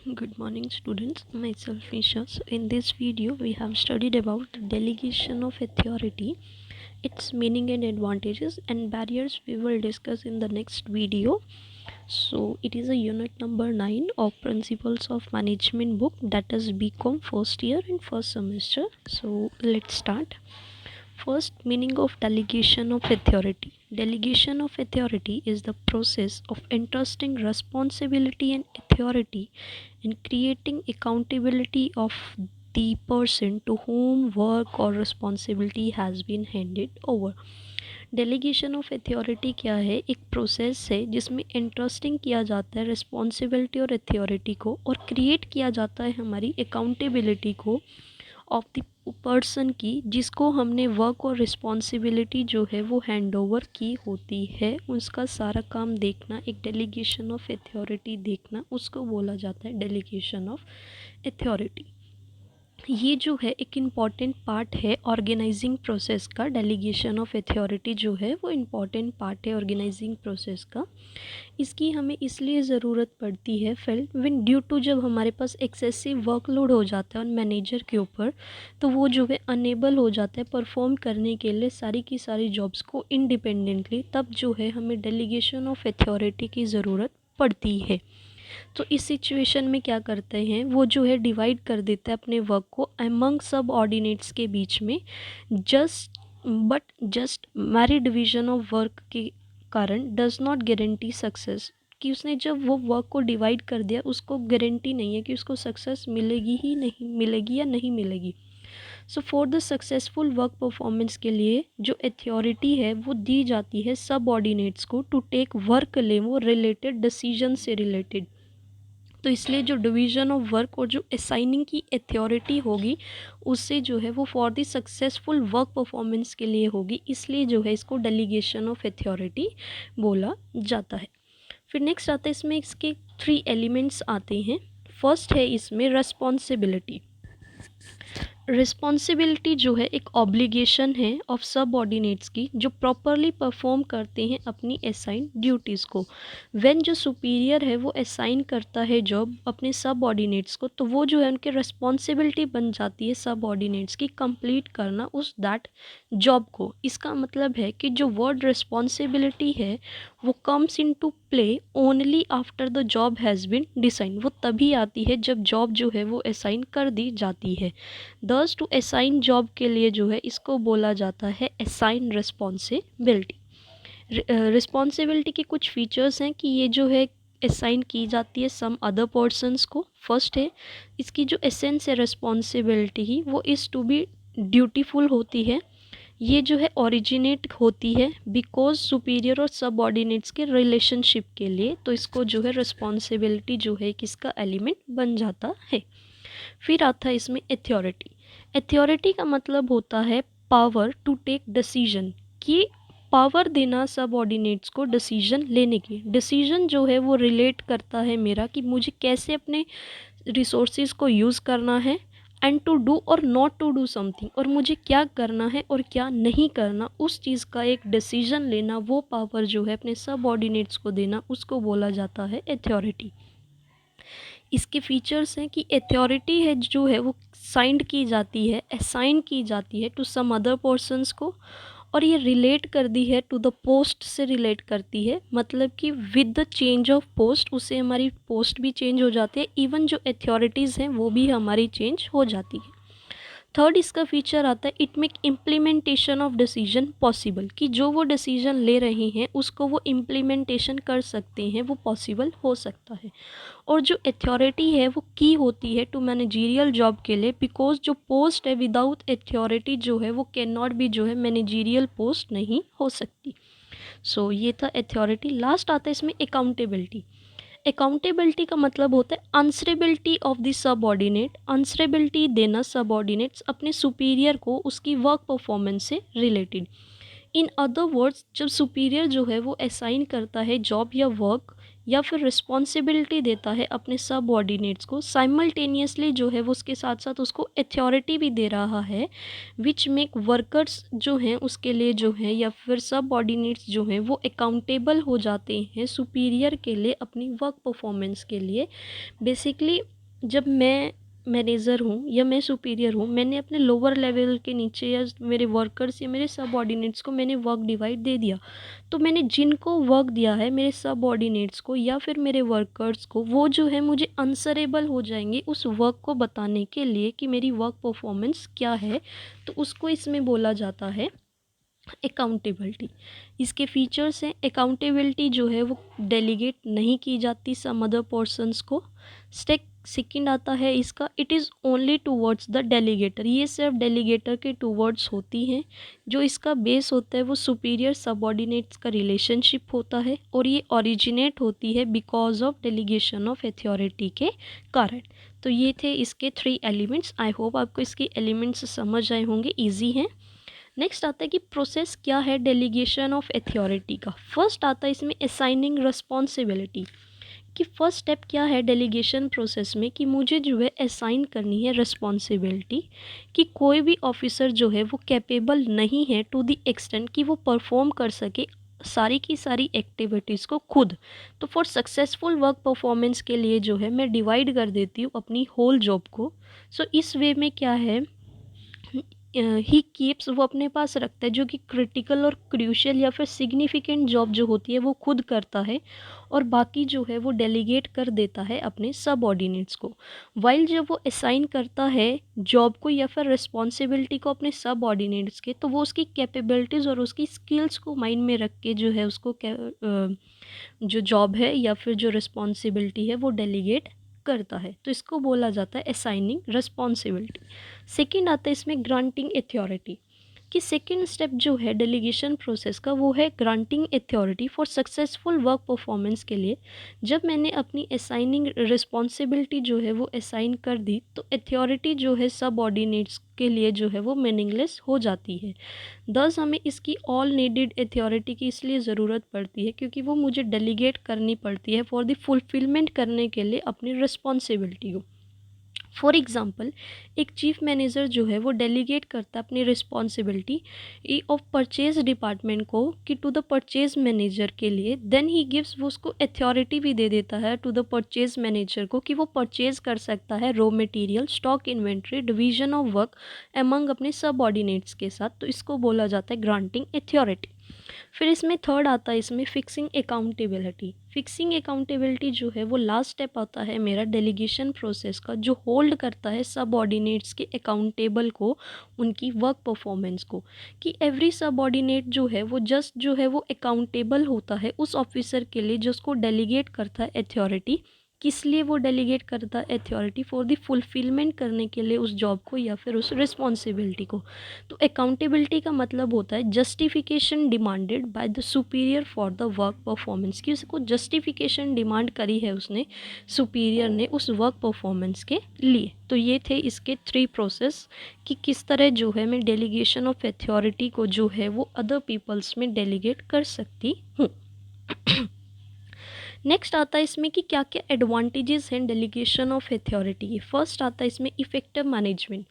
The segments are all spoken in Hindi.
Good morning students, myself Isha. So in this video we have studied about delegation of authority, its meaning and advantages and barriers we will discuss in the next video. So it is a unit number 9 of Principles of Management book, that is BCom first year and first semester. So let's start. First, meaning of delegation of authority. Delegation of authority is the process of entrusting responsibility and authority and creating accountability of the person to whom work or responsibility has been handed over. Delegation of authority क्या है? एक प्रोसेस है जिसमें इंटरेस्टिंग किया जाता है रिस्पॉन्सिबिलिटी और अथॉरिटी को, और क्रिएट किया जाता है हमारी अकाउंटेबिलिटी को ऑफ द पर्सन की, जिसको हमने वर्क और रिस्पॉन्सिबिलिटी जो है वो हैंड ओवर की होती है। उसका सारा काम देखना, एक डेलीगेशन ऑफ अथॉरिटी देखना, उसको बोला जाता है डेलीगेशन ऑफ अथॉरिटी। ये जो है एक इम्पॉर्टेंट पार्ट है ऑर्गेनाइजिंग प्रोसेस का। डेलीगेशन ऑफ अथॉरिटी जो है वो इम्पॉर्टेंट पार्ट है ऑर्गेनाइजिंग प्रोसेस का। इसकी हमें इसलिए ज़रूरत पड़ती है व्हेन ड्यू टू, जब हमारे पास एक्सेसिव वर्कलोड हो जाता है और मैनेजर के ऊपर, तो वो जो है अनेबल हो जाता है परफॉर्म करने के लिए सारी की सारी जॉब्स को इंडिपेंडेंटली, तब जो है हमें डेलीगेशन ऑफ अथॉरिटी की ज़रूरत पड़ती है। तो इस सिचुएशन में क्या करते हैं, वो जो है डिवाइड कर देता है अपने वर्क को अमंग सब ऑर्डिनेट्स के बीच में। Just mere division of work के कारण डज नॉट गारंटी सक्सेस, कि उसने जब वो वर्क को डिवाइड कर दिया उसको गारंटी नहीं है कि उसको सक्सेस मिलेगी ही नहीं मिलेगी या नहीं मिलेगी। So for the successful work performance के लिए जो अथॉरिटी है वो दी जाती है सब ऑर्डिनेट्स को टू टेक वर्क ले वो रिलेटेड डिसीजन से रिलेटेड। तो इसलिए जो डिवीज़न ऑफ वर्क और जो असाइनिंग की अथॉरिटी होगी उससे जो है वो for the successful work performance के लिए होगी, इसलिए जो है इसको डेलीगेशन ऑफ अथॉरिटी बोला जाता है। फिर नेक्स्ट आता है इसमें इसके 3 एलिमेंट्स आते हैं। फर्स्ट है इसमें रिस्पॉन्सिबिलिटी। रिस्पॉन्सिबिलिटी जो है एक ऑब्लिगेशन है ऑफ सब ऑर्डिनेट्स की, जो प्रॉपरली परफॉर्म करते हैं अपनी असाइन ड्यूटीज़ को। व्हेन जो सुपीरियर है वो असाइन करता है जॉब अपने सब ऑर्डिनेट्स को, तो वो जो है उनकी रिस्पॉन्सिबिलिटी बन जाती है सब ऑर्डिनेट्स की कंप्लीट करना उस दैट जॉब को। इसका मतलब है कि जो वर्ड रिस्पॉन्सिबिलिटी है वो comes into play only after the job has been design. वो तभी आती है जब जॉब जो है वो असाइन कर दी जाती है। दस टू असाइन जॉब के लिए जो है इसको बोला जाता है असाइन रिस्पॉन्सिबिलिटी। रिस्पॉन्सिबिलिटी के कुछ फीचर्स हैं कि ये जो है असाइन की जाती है सम अदर पर्सनस को। फर्स्ट है इसकी जो एसेंस है रिस्पॉन्सिबिलिटी ही, वो इज़ टू बी ड्यूटीफुल होती है। ये जो है ओरिजिनेट होती है बिकॉज सुपीरियर और सबऑर्डिनेट्स के रिलेशनशिप के लिए, तो इसको जो है रिस्पॉन्सिबिलिटी जो है किसका एलिमेंट बन जाता है। फिर आता है इसमें अथॉरिटी। अथॉरिटी का मतलब होता है पावर टू टेक डिसीजन, कि पावर देना सब ऑर्डिनेट्स को डिसीजन लेने की। डिसीजन जो है वो रिलेट करता है मेरा कि मुझे कैसे अपने रिसोर्सेज को यूज़ करना है, एंड टू डू और नॉट टू डू समथिंग, और मुझे क्या करना है और क्या नहीं करना, उस चीज़ का एक डिसीजन लेना, वो पावर जो है अपने सब ऑर्डिनेट्स को देना, उसको बोला जाता है अथॉरिटी। इसके फीचर्स हैं कि अथॉरिटी है जो है वो साइंड की जाती है, असाइन की जाती है टू सम अदर पर्सनस को, और ये रिलेट कर दी है टू द पोस्ट से रिलेट करती है। मतलब कि with the change of post उससे हमारी पोस्ट भी चेंज हो जाती है, इवन जो अथॉरिटीज़ हैं वो भी हमारी चेंज हो जाती है। थर्ड इसका फीचर आता है it make implementation of decision possible, कि जो वो डिसीजन ले रहे हैं उसको वो इम्प्लीमेंटेशन कर सकते हैं, वो पॉसिबल हो सकता है। और जो अथॉरिटी है वो की होती है टू मैनेजीरियल जॉब के लिए, बिकॉज जो पोस्ट है विदाउट अथॉरिटी जो है वो कैन नॉट बी जो है मैनेजीरियल पोस्ट नहीं हो सकती। सो ये था अथॉरिटी। लास्ट आता है इसमें अकाउंटेबिलिटी। अकाउंटेबिलिटी का मतलब होता है answerability of the subordinate. Answerability देना सबऑर्डिनेट्स अपने सुपीरियर को उसकी वर्क परफॉर्मेंस से रिलेटेड। इन अदर वर्ड्स जब सुपीरियर जो है वो असाइन करता है जॉब या वर्क या फिर रिस्पॉन्सिबिलिटी देता है अपने सबऑर्डिनेट्स को, साइमल्टेनियसली जो है वो उसके साथ साथ उसको अथॉरिटी भी दे रहा है, विच मेक वर्कर्स जो हैं उसके लिए जो है या फिर सबऑर्डिनेट्स जो हैं वो अकाउंटेबल हो जाते हैं सुपीरियर के लिए अपनी वर्क परफॉर्मेंस के लिए। बेसिकली जब मैं मैनेजर हूँ या मैं सुपीरियर हूँ, मैंने अपने लोअर लेवल के नीचे या मेरे वर्कर्स या मेरे सबऑर्डिनेट्स को मैंने वर्क डिवाइड दे दिया, तो मैंने जिनको वर्क दिया है मेरे सबऑर्डिनेट्स को या फिर मेरे वर्कर्स को, वो जो है मुझे आंसरेबल हो जाएंगे उस वर्क को बताने के लिए कि मेरी वर्क परफॉर्मेंस क्या है। तो उसको इसमें बोला जाता है अकाउंटेबिलिटी। इसके फीचर्स हैं, अकाउंटेबिलिटी जो है वो डेलीगेट नहीं की जाती सम अदर पर्सनस को। सेकंड आता है इसका, it is only towards the delegator, ये सिर्फ डेलीगेटर के टूवर्ड्स होती हैं। जो इसका बेस होता है वो सुपीरियर सबऑर्डिनेट्स का रिलेशनशिप होता है और ये ओरिजिनेट होती है because of delegation of authority के कारण। तो ये थे इसके 3 एलिमेंट्स। आई होप आपको इसके एलिमेंट्स समझ आए होंगे, ईजी हैं। नेक्स्ट आता है कि प्रोसेस क्या है डेलीगेशन ऑफ अथॉरिटी का। फर्स्ट आता है इसमें असाइनिंग रिस्पॉन्सिबिलिटी, कि फर्स्ट स्टेप क्या है डेलीगेशन प्रोसेस में, कि मुझे जो है असाइन करनी है रिस्पॉन्सिबिलिटी, कि कोई भी ऑफिसर जो है वो कैपेबल नहीं है टू द एक्सटेंट कि वो परफॉर्म कर सके सारी की सारी एक्टिविटीज़ को खुद। तो फॉर सक्सेसफुल वर्क परफॉर्मेंस के लिए जो है मैं डिवाइड कर देती हूँ अपनी होल जॉब को। सो इस वे में क्या है, ही कीप्स, वो अपने पास रखता है जो कि क्रिटिकल और क्रूशियल या फिर सिग्निफिकेंट जॉब जो होती है वो खुद करता है, और बाकी जो है वो डेलीगेट कर देता है अपने सबऑर्डिनेट्स को। वाइल जब वो असाइन करता है जॉब को या फिर रिस्पॉन्सिबिलिटी को अपने सबऑर्डिनेट्स के, तो वो उसकी कैपेबिलिटीज़ और उसकी स्किल्स को माइंड में रख के जो है उसको जो जॉब है या फिर जो रिस्पॉन्सिबिलिटी है वो डेलीगेट करता है। तो इसको बोला जाता है असाइनिंग रिस्पॉन्सिबिलिटी। सेकंड आता है इसमें ग्रांटिंग अथॉरिटी, कि सेकंड स्टेप जो है डेलीगेशन प्रोसेस का वो है granting authority for successful work performance के लिए। जब मैंने अपनी असाइनिंग रिस्पॉन्सिबिलिटी जो है वो असाइन कर दी, तो अथॉरिटी जो है सबऑर्डिनेट्स के लिए जो है वो मीनिंगलेस हो जाती है। दस हमें इसकी ऑल नीडेड अथॉरिटी की इसलिए ज़रूरत पड़ती है क्योंकि वो मुझे डेलीगेट करनी पड़ती है फॉर द फुलफिलमेंट करने के लिए अपनी रिस्पॉन्सिबिलिटी को। फॉर एग्ज़ाम्पल, एक चीफ मैनेजर जो है वो डेलीगेट करता है अपनी रिस्पॉन्सिबिलिटी ऑफ परचेज डिपार्टमेंट को कि टू द परचेज मैनेजर के लिए, देन ही गिव्स, वो उसको अथॉरिटी भी दे देता है टू द परचेज मैनेजर को कि वो परचेज कर सकता है raw material, stock, inventory, division of work among अपने सबऑर्डिनेट्स के साथ। तो इसको बोला जाता है ग्रांटिंग अथॉरिटी। फिर इसमें थर्ड आता है इसमें फिक्सिंग अकाउंटेबिलिटी। फिक्सिंग अकाउंटेबिलिटी जो है वो लास्ट स्टेप आता है मेरा डेलीगेशन प्रोसेस का, जो होल्ड करता है सबऑर्डिनेट्स के अकाउंटेबल को, उनकी वर्क परफॉर्मेंस को, कि एवरी सबऑर्डिनेट जो है वो जस्ट जो है वो अकाउंटेबल होता है उस ऑफिसर के लिए जो उसको डेलीगेट करता है अथॉरिटी। किस लिए वो डेलीगेट करता है अथॉरिटी, फॉर द फुलफिलमेंट करने के लिए उस जॉब को या फिर उस रिस्पॉन्सिबिलिटी को। तो अकाउंटेबिलिटी का मतलब होता है justification demanded by the superior for the work performance, कि उसको जस्टिफिकेशन डिमांड करी है उसने, सुपीरियर ने, उस वर्क परफॉर्मेंस के लिए। तो ये थे इसके 3 प्रोसेस कि किस तरह जो है मैं डेलीगेशन ऑफ अथॉरिटी को जो है वो अदर पीपल्स में डेलीगेट कर सकती हूँ। नेक्स्ट आता है इसमें कि क्या क्या एडवांटेजेस हैं डेलीगेशन ऑफ अथॉरिटी की। फर्स्ट आता है इसमें इफेक्टिव मैनेजमेंट।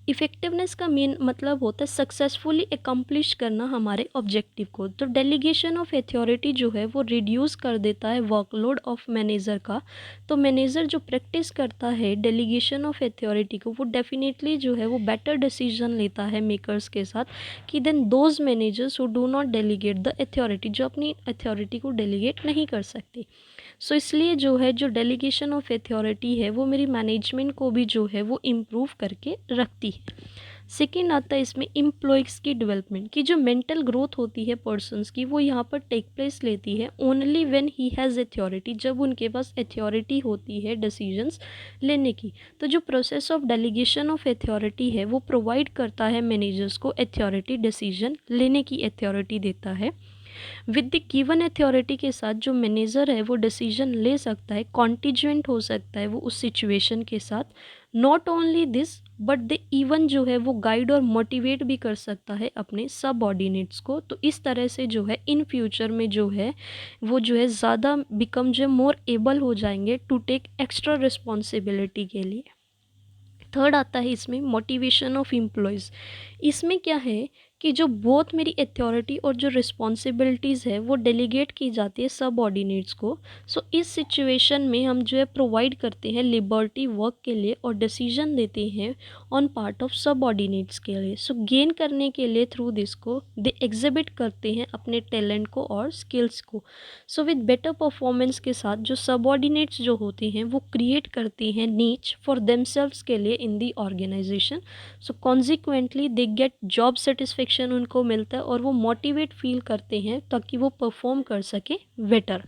इफ़ेक्टिवनेस का मेन मतलब होता है सक्सेसफुली एकम्प्लिश करना हमारे ऑब्जेक्टिव को। तो डेलीगेशन ऑफ अथॉरिटी जो है वो रिड्यूस कर देता है वर्कलोड ऑफ मैनेजर का। तो मैनेजर जो प्रैक्टिस करता है डेलीगेशन ऑफ अथॉरिटी को, वो डेफिनेटली जो है वो बेटर डिसीजन लेता है मेकर्स के साथ, कि then those managers who do not delegate the authority, जो अपनी अथॉरिटी को डेलीगेट नहीं कर सकते। सो इसलिए जो है जो डेलीगेशन ऑफ अथॉरिटी है वो मेरी मैनेजमेंट को भी जो है वो इम्प्रूव करके रखती है। सेकेंड आता है इसमें एम्प्लॉयज़ की डेवलपमेंट, की जो मेंटल ग्रोथ होती है पर्सनस की, वो यहाँ पर टेक प्लेस लेती है only when he has authority, जब उनके पास अथॉरिटी होती है डिसीजंस लेने की। तो जो process of delegation of authority है वो प्रोवाइड करता है मैनेजर्स को अथॉरिटी, डिसीजन लेने की अथॉरिटी देता है। विद द गिवन अथॉरिटी के साथ जो मैनेजर है वो डिसीजन ले सकता है, कॉन्टिजेंट हो सकता है वो उस सिचुएशन के साथ, not only this but they even जो है वो गाइड और मोटिवेट भी कर सकता है अपने सबऑर्डिनेट्स को। तो इस तरह से जो है इन फ्यूचर में जो है वो जो है ज़्यादा बिकम जो मोर एबल हो जाएंगे टू टेक एक्स्ट्रा रिस्पॉन्सिबिलिटी के लिए। थर्ड आता है इसमें मोटिवेशन ऑफ एम्प्लॉयज़। इसमें क्या है कि जो बहुत मेरी अथॉरिटी और जो रिस्पॉन्सिबिलिटीज़ है वो डेलीगेट की जाती है सबऑर्डिनेट्स को। सो इस सिचुएशन में हम जो है प्रोवाइड करते हैं लिबर्टी वर्क के लिए और डिसीजन देते हैं ऑन पार्ट ऑफ सबऑर्डिनेट्स के लिए। सो गेन करने के लिए थ्रू दिस को दे एग्जिबिट करते हैं अपने टैलेंट को और स्किल्स को। सो विद बेटर परफॉर्मेंस के साथ जो सबऑर्डिनेट्स जो होते हैं वो क्रिएट करती हैं नीच फॉर देमसेल्व्स के लिए in the organisation. So consequently they get job satisfaction उनको मिलता है और वो मोटिवेट फील करते हैं ताकि वो परफॉर्म कर सके बेटर।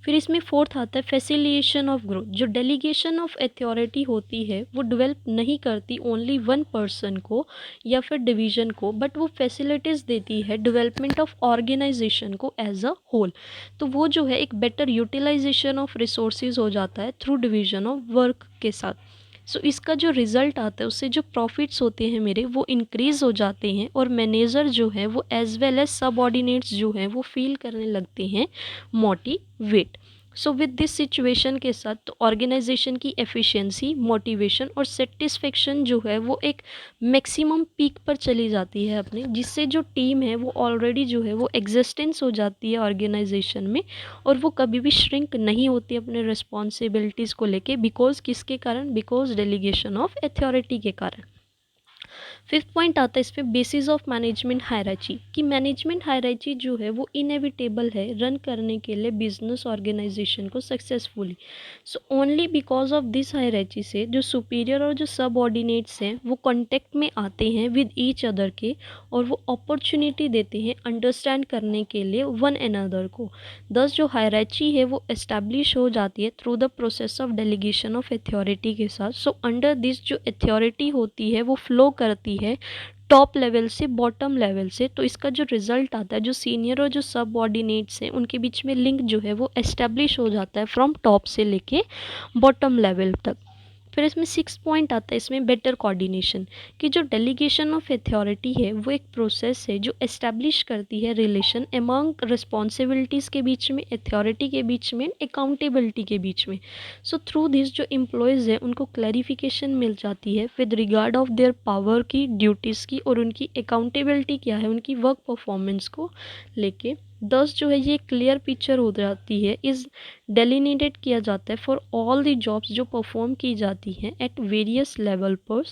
फिर इसमें फोर्थ आता है फैसिलिटेशन ऑफ ग्रोथ। जो डेलीगेशन ऑफ अथॉरिटी होती है वो डेवलप नहीं करती ओनली वन पर्सन को या फिर डिवीजन को, बट वो फैसिलिटीज़ देती है डेवलपमेंट ऑफ ऑर्गेनाइजेशन को एज अ होल। तो वो जो है एक बेटर यूटिलाइजेशन ऑफ रिसोर्सेज हो जाता है थ्रू डिवीजन ऑफ वर्क के साथ। सो इसका जो रिज़ल्ट आता है उससे जो प्रॉफिट्स होते हैं मेरे वो इंक्रीज़ हो जाते हैं और मैनेजर जो है वो एज वेल एज सबऑर्डिनेट्स जो हैं वो फील करने लगते हैं motivate. So with this situation के साथ तो ऑर्गेनाइजेशन की एफिशिएंसी, मोटिवेशन और सेटिस्फेक्शन जो है वो एक मैक्सिमम पीक पर चली जाती है अपने, जिससे जो टीम है वो ऑलरेडी जो है वो एग्जिस्टेंस हो जाती है ऑर्गेनाइजेशन में और वो कभी भी श्रिंक नहीं होती अपने रिस्पॉन्सिबिलिटीज़ को लेके। बिकॉज किसके कारण? बिकॉज डेलीगेशन ऑफ अथॉरिटी के कारण। फिफ्थ पॉइंट आता है इसमें बेसिस ऑफ मैनेजमेंट हायरार्ची कि मैनेजमेंट हायरार्ची जो है वो इनएविटेबल है रन करने के लिए बिजनेस ऑर्गेनाइजेशन को successfully. So only because of this hierarchy से जो सुपीरियर और जो सबऑर्डिनेट्स हैं वो कांटेक्ट में आते हैं विद ईच अदर के और वो अपॉर्चुनिटी देते हैं अंडरस्टैंड करने के लिए वन अनदर को। दस जो हायरार्ची है वो एस्टैब्लिश हो जाती है through the process of delegation of authority के साथ। सो अंडर दिस जो अथॉरिटी होती है वो फ्लो करती है टॉप लेवल से बॉटम लेवल से। तो इसका जो रिजल्ट आता है जो सीनियर और जो सबऑर्डिनेट्स हैं उनके बीच में लिंक जो है वो एस्टेब्लिश हो जाता है फ्रॉम टॉप से लेके बॉटम लेवल तक। फिर इसमें सिक्स पॉइंट आता है इसमें बेटर कोऑर्डिनेशन कि जो डेलीगेशन ऑफ अथॉरिटी है वो एक प्रोसेस है जो एस्टैब्लिश करती है रिलेशन अमंग रिस्पॉन्सिबिलिटीज़ के बीच में, अथॉरिटी के बीच में, अकाउंटेबिलिटी के बीच में। सो थ्रू दिस जो एम्प्लॉयज़ है उनको क्लैरिफिकेशन मिल जाती है with regard of their power की, ड्यूटीज़ की और उनकी अकाउंटेबिलिटी क्या है उनकी वर्क परफॉर्मेंस को लेके। दस जो है ये क्लियर पिक्चर हो जाती है, इस डेलिनेटेड किया जाता है फॉर ऑल दी जॉब्स जो परफॉर्म की जाती हैं एट वेरियस लेवल पर,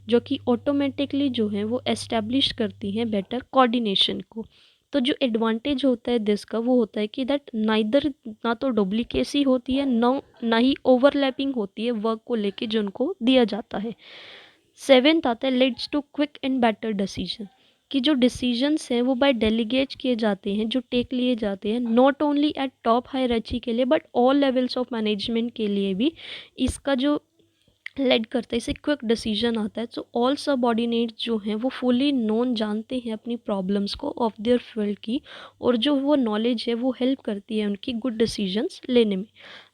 जो कि ऑटोमेटिकली जो है वो एस्टेब्लिश करती हैं बेटर कोऑर्डिनेशन को। तो जो एडवांटेज होता है दिस का वो होता है कि दैट नाइदर ना तो डुप्लीकेसी होती है ना ही ओवरलैपिंग होती है वर्क को लेके जो उनको दिया जाता है। सेवेंथ आता है leads to quick and better decision कि जो डिसीजंस हैं वो बाय डेलीगेट किए जाते हैं, जो टेक लिए जाते हैं not only eight top hierarchy के लिए but all levels of management के लिए भी इसका जो लेड करता है, इसे क्विक डिसीजन आता है। सो ऑल सबऑर्डिनेट्स जो हैं वो फुली नोन जानते हैं अपनी प्रॉब्लम्स को ऑफ देयर फील्ड की और जो वो नॉलेज है वो हेल्प करती है उनकी गुड डिसीजंस लेने में।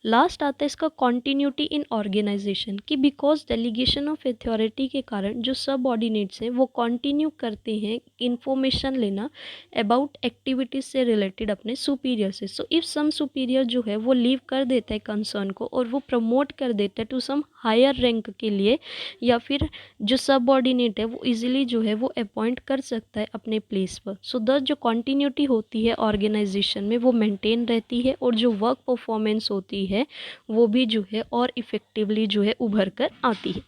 लास्ट आता है इसका कॉन्टीन्यूटी इन ऑर्गेनाइजेशन कि बिकॉज डेलीगेशन ऑफ अथॉरिटी के कारण जो सबऑर्डिनेट्स हैं वो कंटिन्यू करते हैं इंफॉर्मेशन लेना अबाउट एक्टिविटीज़ से रिलेटेड अपने सुपीरियर से। सो इफ़ सम सुपीरियर जो है वो लीव कर देता है कंसर्न को और वो प्रमोट कर देता है टू सम हायर रैंक के लिए, या फिर जो सबऑर्डिनेट है वो इजीली जो है वो अपॉइंट कर सकता है अपने प्लेस पर। सो दस जो कंटिन्यूटी होती है ऑर्गेनाइजेशन में वो मेंटेन रहती है और जो वर्क परफॉर्मेंस होती है वो भी जो है और इफ़ेक्टिवली जो है उभर कर आती है।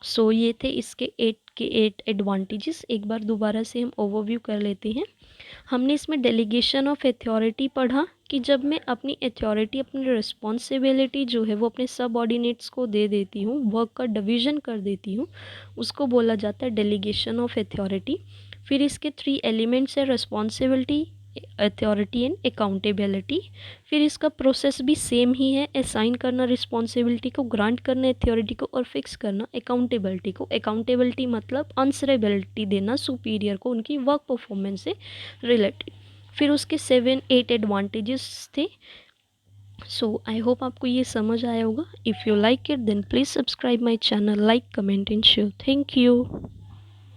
सो ये थे इसके एट एडवांटेजेस। एक बार दोबारा से हम ओवरव्यू कर लेते हैं। हमने इसमें डेलीगेशन ऑफ अथॉरिटी पढ़ा कि जब मैं अपनी अथॉरिटी, अपनी रिस्पॉन्सिबिलिटी जो है वो अपने सबऑर्डिनेट्स को दे देती हूँ, वर्क का डिवीज़न कर देती हूँ, उसको बोला जाता है डेलीगेशन ऑफ अथॉरिटी। फिर इसके थ्री एलिमेंट्स है रिस्पॉन्सिबिलिटी, अथॉरिटी एंड अकाउंटेबिलिटी। फिर इसका प्रोसेस भी सेम ही है, असाइन करना रिस्पॉन्सिबिलिटी को, ग्रांट करना अथॉरिटी को और फिक्स करना अकाउंटेबिलिटी को। अकाउंटेबिलिटी मतलब आंसरेबिलिटी देना सुपीरियर को उनकी वर्क परफॉर्मेंस से रिलेटेड। फिर उसके 7-8 एडवांटेजेस थे। सो आई होप आपको ये समझ आया होगा। If you like it then please subscribe my channel, like comment and share. Thank you.